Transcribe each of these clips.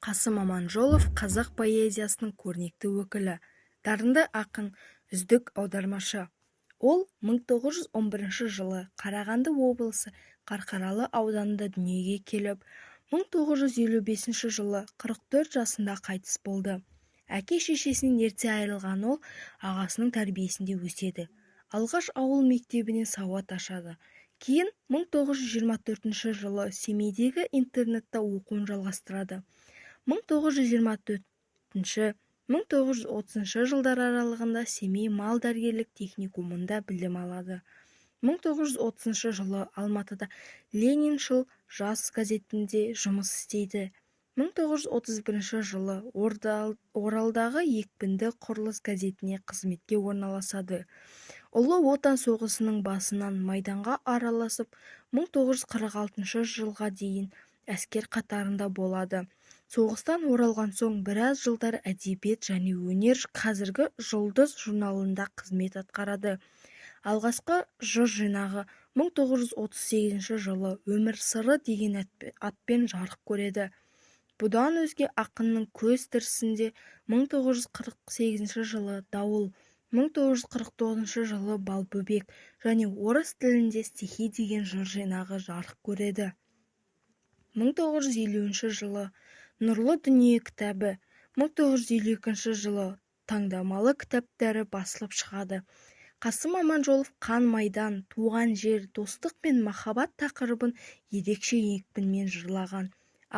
Қасым Аманжолов қазақ поэзиясының көрнекті өкілі, дарынды ақын, үздік аудармашы. Ол 1911 жылы Қарағанды облысы Қарқаралы ауданында дүниеге келіп, 1955 жылы 44 жасында қайтыс болды. Әке-шешесінен ерте айырылған ол ағасының тәрбиесінде өседі. Алғаш ауыл мектебіне сауат ашады. Кейін 1924 жылы Семейдегі интернатта оқуын жалғастырады. 1924-1930 жылдар аралығында Семей мал дәрігерлік техникумында білім алады. 1930 жылы Алматыда Лениншіл жас газетінде жұмыс істейді. 1931 жылы Оралдағы Екпінді құрылыс газетіне қызметке орналасады. Ұлы Отан соғысының басынан майданға араласып, 1946 жылға дейін әскер қатарында болады. Соғыстан оралған соң біраз жылдар әдебиет және өнер қазіргі жұлдыз журналында қызмет атқарады. Алғашқы жыр жинағы 1938 жылы Өмір сыры деген атпен жарық көреді. Бұдан өзге ақынның көз тірісінде 1948 жылы Дауыл, 1949 жылы Балбөбек және орыс тілінде стихи деген жыр жинағы жарық көреді. 1950 жылы Нұрлы дүние кітабы, 1952 жылы таңдамалы кітаптары басылып шығады. Қасым Аманжолов қан майдан, туған жер, достық пен махаббат тақырыбын ерекше екпінмен жырлаған.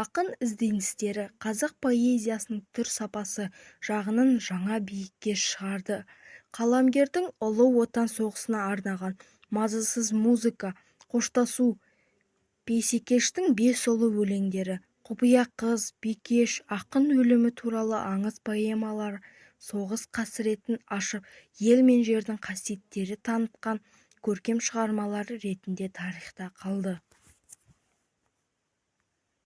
Ақын ізденістері қазақ поэзиясының түр сапасы жағынан жаңа биікке шығарды. Қаламгердің Ұлы Отан соғысына арнаған мазасыз музыка, қоштасу, Бейсекештің бес ұлы өлеңдері, Құпия қыз, Бикеш, ақын өлімі туралы аңыз поэмалары соғыс қасіретін ашып, ел мен жердің қасиеттері танытқан көркем шығармалар ретінде тарихта қалды.